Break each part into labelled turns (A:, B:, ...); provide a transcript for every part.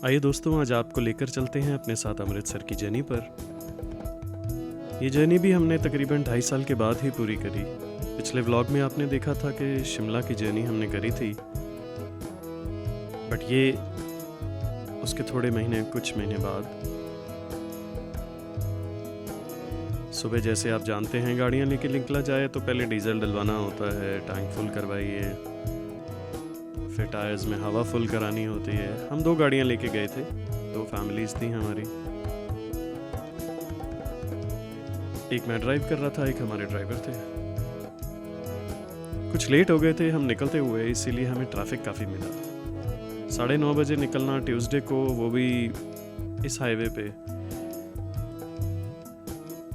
A: आइए दोस्तों, आज आपको लेकर चलते हैं अपने साथ अमृतसर की जर्नी पर। ये जर्नी भी हमने तकरीबन 2.5 साल के बाद ही पूरी करी। पिछले व्लॉग में आपने देखा था कि शिमला की जर्नी हमने करी थी, बट ये उसके कुछ महीने बाद। सुबह जैसे आप जानते हैं गाड़ियाँ लेके निकला जाए तो पहले डीजल डलवाना होता है, टैंक फुल करवाइए, फिर टायर्स में हवा फुल करानी होती है। हम 2 गाड़ियाँ लेके गए थे, 2 फैमिलीज थी हमारी। एक मैं ड्राइव कर रहा था, एक हमारे ड्राइवर थे। कुछ लेट हो गए थे हम निकलते हुए, इसीलिए हमें ट्रैफिक काफ़ी मिला। 9:30 बजे निकलना ट्यूसडे को, वो भी इस हाईवे पे,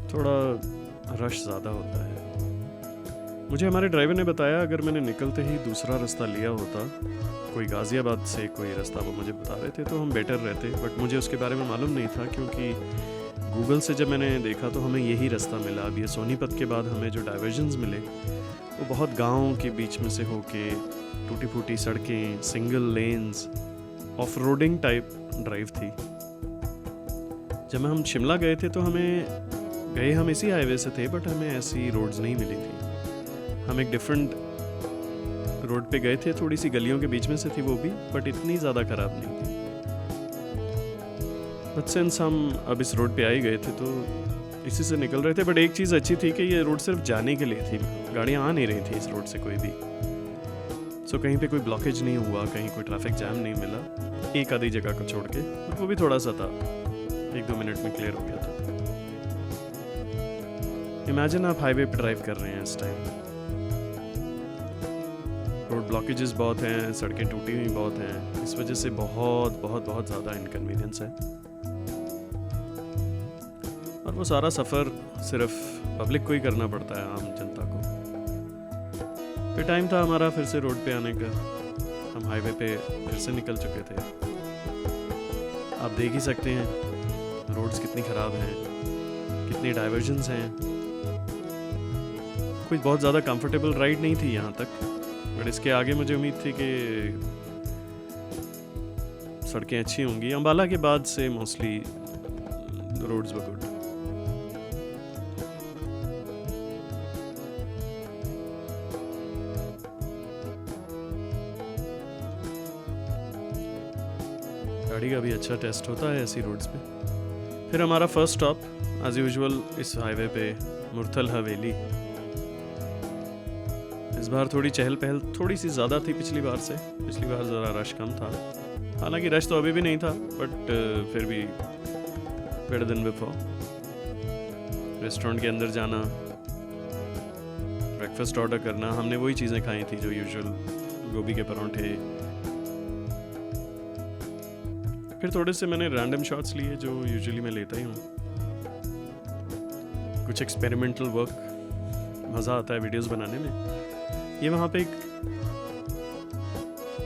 A: थोड़ा रश ज़्यादा होता है। मुझे हमारे ड्राइवर ने बताया अगर मैंने निकलते ही दूसरा रास्ता लिया होता, कोई गाज़ियाबाद से कोई रास्ता वो मुझे बता रहे थे, तो हम बेटर रहते। बट मुझे उसके बारे में मालूम नहीं था, क्योंकि गूगल से जब मैंने देखा तो हमें यही रास्ता मिला। अब ये सोनीपत के बाद हमें जो डाइवर्जन्स मिले वो बहुत गाँव के बीच में से होके, टूटी फूटी सड़कें, single lens, off roading type drive थी। जब हम शिमला गए थे तो हम इसी हाईवे से थे, बट हमें ऐसी रोड्स नहीं मिली थी। हम एक डिफरेंट रोड पे गए थे, थोड़ी सी गलियों के बीच में से थी वो भी, बट इतनी ज़्यादा ख़राब नहीं थी। बट सिंस हम अब इस रोड पे आ ही गए थे तो इसी से निकल रहे थे। बट एक चीज़ अच्छी थी कि ये रोड सिर्फ जाने के लिए थी, गाड़ियाँ आ नहीं रही थी इस रोड से कोई भी। सो कहीं पे कोई ब्लॉकेज नहीं हुआ, कहीं कोई ट्रैफिक जैम नहीं मिला, एक आधी जगह को छोड़ के। बट वो भी थोड़ा सा था, 1-2 मिनट में क्लियर हो गया था। इमेजिन आप हाईवे पे ड्राइव कर रहे हैं इस टाइम, रोड ब्लॉकेजेस बहुत हैं, सड़कें टूटी हुई बहुत हैं, इस वजह से बहुत बहुत बहुत ज़्यादा इनकन्वीनियंस है। और वो सारा सफ़र सिर्फ पब्लिक को ही करना पड़ता है, आम जनता को। फिर टाइम था हमारा फिर से रोड पे आने का। हम हाईवे पे फिर से निकल चुके थे। आप देख ही सकते हैं रोड्स कितनी ख़राब हैं, कितनी डाइवर्जन्स हैं। कोई बहुत ज़्यादा कंफर्टेबल राइड नहीं थी यहाँ तक, बट इसके आगे मुझे उम्मीद थी कि सड़कें अच्छी होंगी। अंबाला के बाद से मोस्टली रोड्स वर गुड। गाड़ी का भी अच्छा टेस्ट होता है ऐसी रोड्स पे। फिर हमारा फर्स्ट स्टॉप एज यूजुअल इस हाईवे पे मुरथल हवेली। इस बार थोड़ी चहल पहल थोड़ी सी ज़्यादा थी पिछली बार से। पिछली बार ज़रा रश कम था, हालांकि रश तो अभी भी नहीं था, बट फिर भी बेटर देन बिफोर। रेस्टोरेंट के अंदर जाना, ब्रेकफास्ट ऑर्डर करना, हमने वही चीज़ें खाई थी जो यूजुअल, गोभी के परोंठे। फिर थोड़े से मैंने रैंडम शॉट्स लिए जो यूजुअली मैं लेता ही हूँ। कुछ एक्सपेरिमेंटल वर्क, मज़ा आता है वीडियोस बनाने में। ये वहाँ पे एक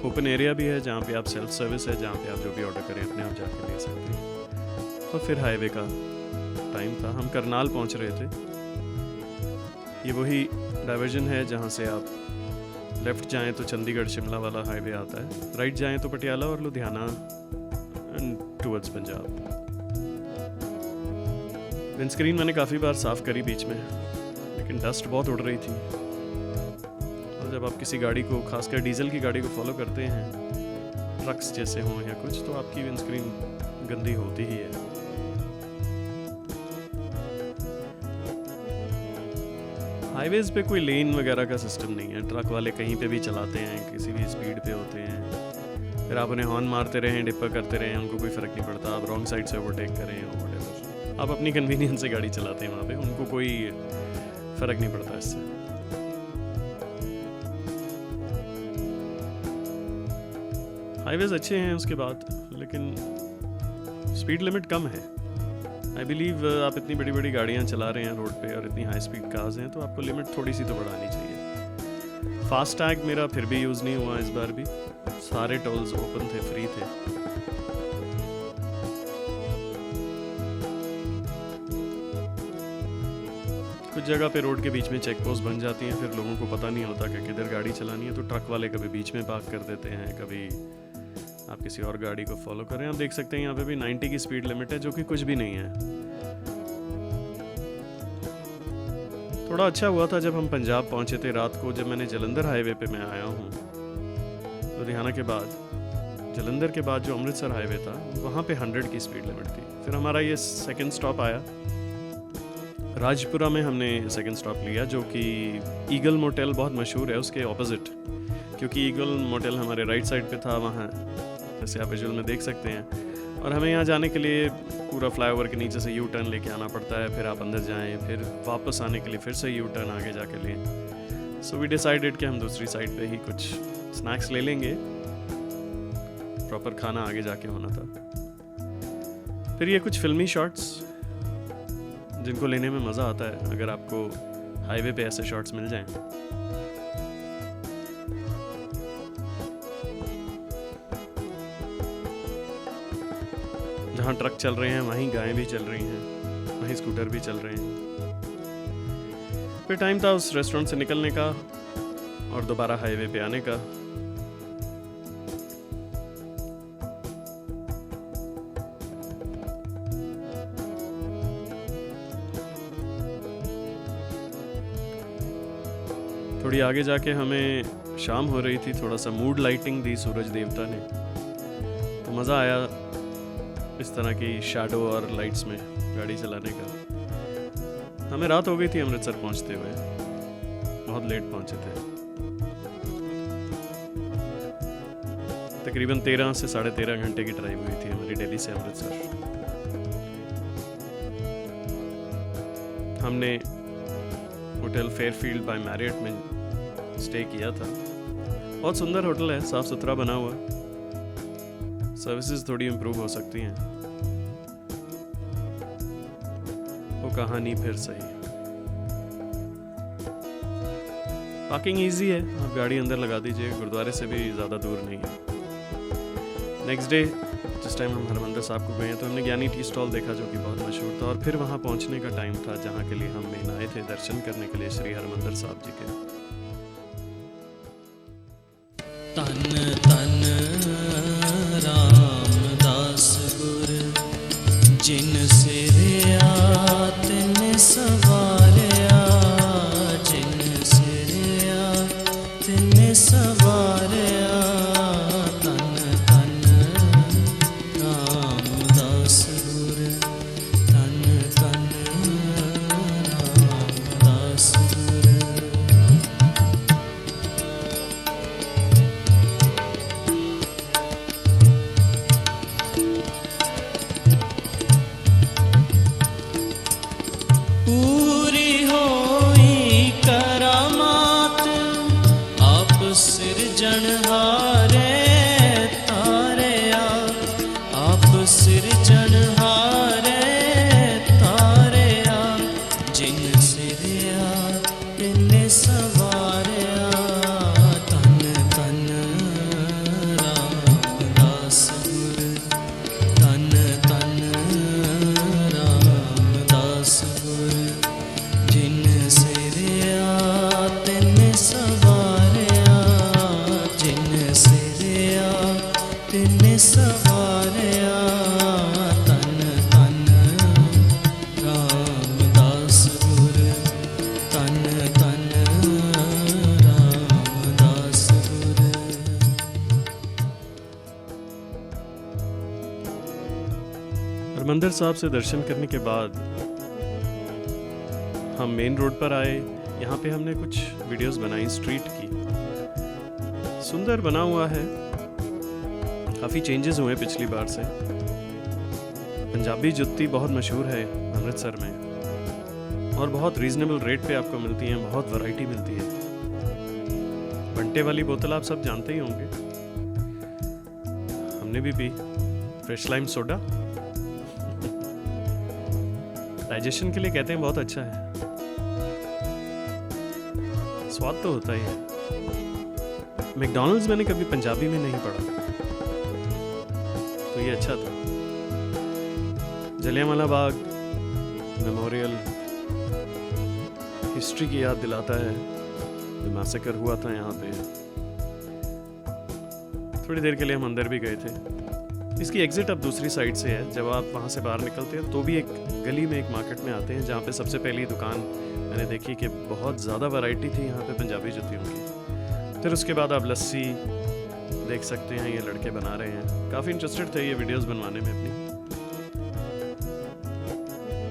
A: ओपन एरिया भी है जहाँ पे आप सेल्फ सर्विस है, जहाँ पे आप जो भी ऑर्डर करें अपने आप जाके ले सकते हैं। और फिर हाईवे का टाइम था, हम करनाल पहुँच रहे थे। ये वही डाइवर्जन है जहाँ से आप लेफ़्ट जाएं तो चंडीगढ़ शिमला वाला हाईवे आता है, राइट जाएं तो पटियाला और लुधियाना टुवर्ड्स पंजाब। विंडस्क्रीन मैंने काफ़ी बार साफ़ करी बीच में, लेकिन डस्ट बहुत उड़ रही थी। और जब आप किसी गाड़ी को, खासकर डीजल की गाड़ी को फॉलो करते हैं, ट्रक्स जैसे हों या कुछ, तो आपकी विंडस्क्रीन गंदी होती ही है। हाईवेज़ पे कोई लेन वगैरह का सिस्टम नहीं है, ट्रक वाले कहीं पे भी चलाते हैं, किसी भी स्पीड पे होते हैं। फिर आप उन्हें हॉर्न मारते रहें, डिप्पर करते रहें, उनको कोई फ़र्क नहीं पड़ता। आप रॉन्ग साइड से ओवरटेक करें और व्हाटएवर, आप अपनी कन्वीनियंस से गाड़ी चलाते हैं वहाँ पे, उनको कोई फ़र्क नहीं पड़ता इससे। हाईवेज़ अच्छे हैं उसके बाद, लेकिन स्पीड लिमिट कम है। आई बिलीव आप इतनी बड़ी बड़ी गाड़ियाँ चला रहे हैं रोड पे और इतनी हाई स्पीड कार्स हैं, तो आपको लिमिट थोड़ी सी तो बढ़ानी चाहिए। फास्ट टैग मेरा फिर भी यूज़ नहीं हुआ इस बार भी, सारे टोल्स ओपन थे, फ्री थे। कुछ जगह पे रोड के बीच में चेक पोस्ट बन जाती हैं, फिर लोगों को पता नहीं होता कि किधर गाड़ी चलानी है, तो ट्रक वाले कभी बीच में पार्क कर देते हैं, कभी आप किसी और गाड़ी को फॉलो करें। आप देख सकते हैं यहाँ पे भी 90 की स्पीड लिमिट है, जो कि कुछ भी नहीं है। थोड़ा अच्छा हुआ था जब हम पंजाब पहुंचे थे रात को, जब मैंने जलंधर हाईवे पे मैं आया हूँ लुधियाना के बाद। जलंधर के बाद जो अमृतसर हाईवे था वहाँ पे 100 की स्पीड लिमिट थी। फिर हमारा ये सेकंड स्टॉप आया, राजपुरा में हमने सेकंड स्टॉप लिया, जो कि ईगल मोटेल बहुत मशहूर है उसके ऑपोजिट, क्योंकि ईगल मोटेल हमारे राइट साइड पे था वहाँ, जैसे आप विजुअल में देख सकते हैं। और हमें यहाँ जाने के लिए पूरा फ्लाईओवर के नीचे से यू टर्न लेके आना पड़ता है, फिर आप अंदर जाएं, फिर वापस आने के लिए फिर से यू टर्न आगे जाके लें। सो वी डिसाइडेड कि हम दूसरी साइड पे ही कुछ स्नैक्स ले लेंगे, प्रॉपर खाना आगे जाके होना था। फिर ये कुछ फिल्मी शॉट्स जिनको लेने में मज़ा आता है अगर आपको हाईवे पे ऐसे शॉट्स मिल जाएं। जहाँ ट्रक चल रहे हैं वहीं गायें भी चल रही हैं, वहीं स्कूटर भी चल रहे हैं। फिर टाइम था उस रेस्टोरेंट से निकलने का और दोबारा हाईवे पे आने का। थोड़ी आगे जाके हमें शाम हो रही थी, थोड़ा सा मूड लाइटिंग दी सूरज देवता ने, तो मज़ा आया इस तरह की शैडो और लाइट्स में गाड़ी चलाने का। हमें रात हो गई थी अमृतसर पहुंचते हुए, बहुत लेट पहुंचे थे। तकरीबन 13 से 13.5 घंटे की ड्राइव हुई थी हमारी दिल्ली से अमृतसर। हमने होटल फेयरफील्ड बाय मैरियट में स्टे किया था। बहुत सुंदर होटल है, साफ सुथरा बना हुआ। सर्विसेज थोड़ी इम्प्रूव हो सकती हैं। वो कहानी फिर सही। पार्किंग इजी है, आप गाड़ी अंदर लगा दीजिए, गुरुद्वारे से भी ज़्यादा दूर नहीं है। नेक्स्ट डे जिस टाइम हम हरमंदिर साहब को गए तो हमने ज्ञानी टी स्टॉल देखा, जो कि बहुत मशहूर था। और फिर वहाँ पहुँचने का टाइम था जहाँ के लिए हम मेन आए थे दर्शन करने के लिए श्री हरमंदिर साहब जी के।
B: तन तन रामदास गुर जिन सिरिया तिन सवारिया, जिन सिरिया तिन सवारिया। तन तन रामदास गुर, तन तन रामदास गुर। पूरी होई करामात आप सिरजनहारे तारिया, आप सिरजनहारे तारिया। जिन सिरिया तिन सवारिया, तन तन रामदास गुर, तन तन रामदास गुर। जिन सिरिया तिन सवारिया, जिन सिरिया तिन सवारिया। तन तन रामदास गुर, तन तन रामदास गुर।
A: हरमंदिर साहब से दर्शन करने के बाद हम मेन रोड पर आए। यहाँ पे हमने कुछ वीडियोस बनाई स्ट्रीट की। सुंदर बना हुआ है, काफ़ी चेंजेस हुए पिछली बार से। पंजाबी जुत्ती बहुत मशहूर है अमृतसर में और बहुत रीजनेबल रेट पे आपको मिलती हैं, बहुत वैरायटी मिलती है। बंटे वाली बोतल आप सब जानते ही होंगे, हमने भी P. Fresh lime soda digestion के लिए कहते हैं बहुत अच्छा है, स्वाद तो होता ही है। मैकडॉनल्ड्स मैंने कभी पंजाबी में नहीं पढ़ा, तो ये अच्छा था। जलियांवाला बाग मेमोरियल हिस्ट्री की याद दिलाता है, जो मैसेकर हुआ था यहाँ पे। थोड़ी देर के लिए हम अंदर भी गए थे। इसकी एग्ज़िट अब दूसरी साइड से है। जब आप वहाँ से बाहर निकलते हैं तो भी एक गली में एक मार्केट में आते हैं, जहाँ पे सबसे पहली दुकान मैंने देखी कि बहुत ज़्यादा वैरायटी थी यहाँ पे पंजाबी जुतियों की। फिर उसके बाद आप लस्सी देख सकते हैं, ये लड़के बना रहे हैं। काफ़ी इंटरेस्टेड थे ये वीडियोस बनवाने में अपनी।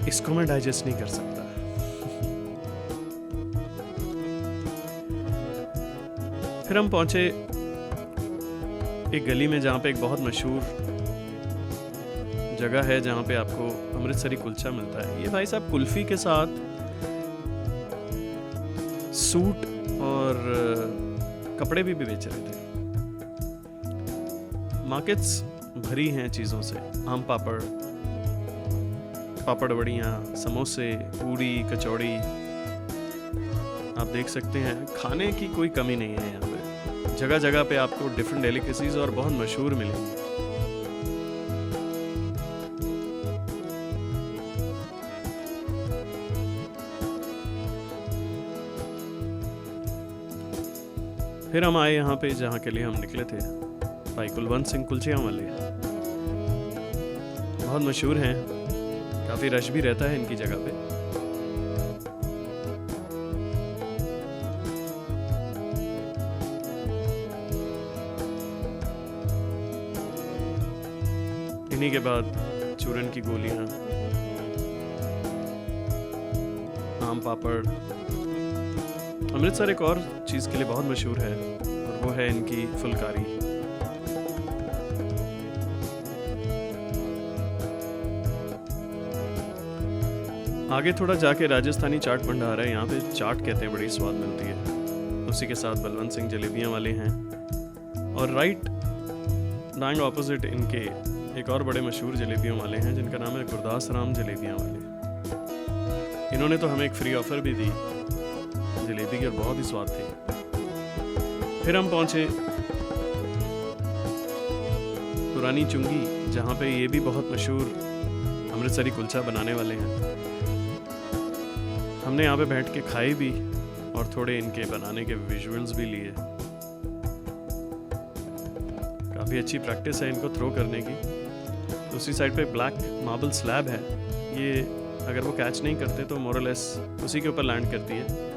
A: इसको मैं डाइजेस्ट नहीं कर सकता। फिर हम पहुंचे एक गली में जहाँ पे एक बहुत मशहूर जगह है, जहाँ पे आपको अमृतसरी कुलचा मिलता है। ये भाई साहब कुल्फी के साथ सूट और कपड़े भी बेच रहे थे। मार्केट्स भरी हैं चीज़ों से, आम पापड़, पापड़ वड़ियाँ, समोसे, पूरी, कचौड़ी, आप देख सकते हैं। खाने की कोई कमी नहीं है यहाँ पे। जगह जगह पे आपको डिफरेंट डेलिकेसीज और बहुत मशहूर मिलेंगी। फिर हम आए यहाँ पे जहाँ के लिए हम निकले थे, भाई कुलवंत सिंह कुलचियाँ वाले। बहुत मशहूर हैं, काफ़ी रश भी रहता है इनकी जगह पे। इन्हीं के बाद चूरन की गोलियाँ, आम पापड़। अमृतसर एक और चीज़ के लिए बहुत मशहूर है और वो है इनकी फुलकारी। आगे थोड़ा जाके राजस्थानी चाट भंडार है, यहाँ पे चाट कहते हैं, बड़ी स्वाद मिलती है। उसी के साथ बलवंत सिंह जलेबियाँ वाले हैं। और राइट दाएं ऑपोजिट इनके एक और बड़े मशहूर जलेबियों वाले हैं जिनका नाम है गुरदास राम जलेबियाँ वाले। इन्होंने तो हमें एक फ्री ऑफर भी दी जलेबी की और बहुत ही स्वाद थी। फिर हम पहुंचे पुरानी चुंगी, जहाँ पे ये भी बहुत मशहूर अमृतसरी कुलचा बनाने वाले हैं। हमने यहाँ पे बैठ के खाई भी और थोड़े इनके बनाने के विजुअल्स भी लिए। काफ़ी अच्छी प्रैक्टिस है इनको थ्रो करने की। दूसरी साइड पे ब्लैक मार्बल स्लैब है, ये अगर वो कैच नहीं करते तो मोरलेस उसी के ऊपर लैंड करती है।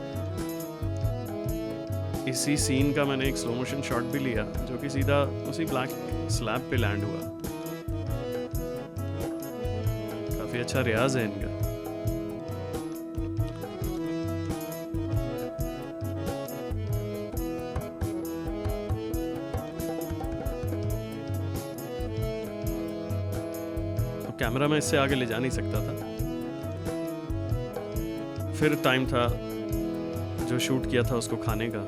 A: इसी सीन का मैंने एक स्लो मोशन शॉट भी लिया जो कि सीधा उसी ब्लैक स्लैब पे लैंड हुआ। काफ़ी अच्छा रियाज है इनका। कैमरा में इससे आगे ले जा नहीं सकता था। फिर टाइम था जो शूट किया था उसको खाने का।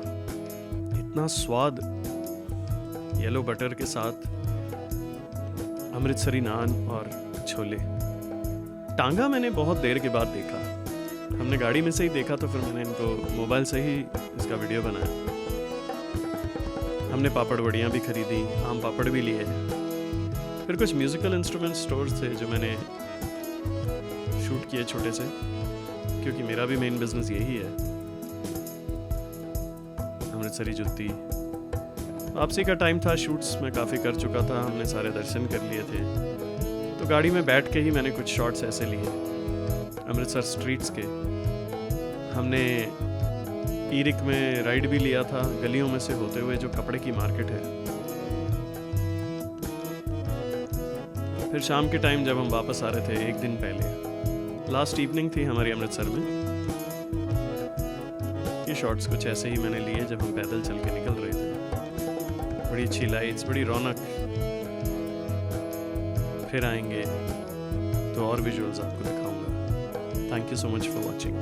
A: इतना स्वाद येलो बटर के साथ अमृतसरी नान और छोले। टांगा मैंने बहुत देर के बाद देखा, हमने गाड़ी में से ही देखा तो फिर मैंने इनको मोबाइल से ही इसका वीडियो बनाया। हमने पापड़ वड़ियाँ भी खरीदी, आम पापड़ भी लिए। फिर कुछ म्यूज़िकल इंस्ट्रूमेंट स्टोर्स थे जो मैंने शूट किए छोटे से, क्योंकि मेरा भी मेन बिजनेस यही है, अमृतसरी जुत्ती। वापसी का टाइम था, शूट्स मैं काफ़ी कर चुका था, हमने सारे दर्शन कर लिए थे। तो गाड़ी में बैठ के ही मैंने कुछ शॉट्स ऐसे लिए अमृतसर स्ट्रीट्स के। हमने ईरिक में राइड भी लिया था, गलियों में से होते हुए जो कपड़े की मार्केट है। फिर शाम के टाइम जब हम वापस आ रहे थे, एक दिन पहले, लास्ट इवनिंग थी हमारी अमृतसर में, ये शॉट्स कुछ ऐसे ही मैंने लिए जब हम पैदल चल के निकल रहे थे। बड़ी अच्छी लाइट्स, बड़ी रौनक। फिर आएंगे तो और विजुअल्स आपको दिखाऊंगा। Thank you so much for watching.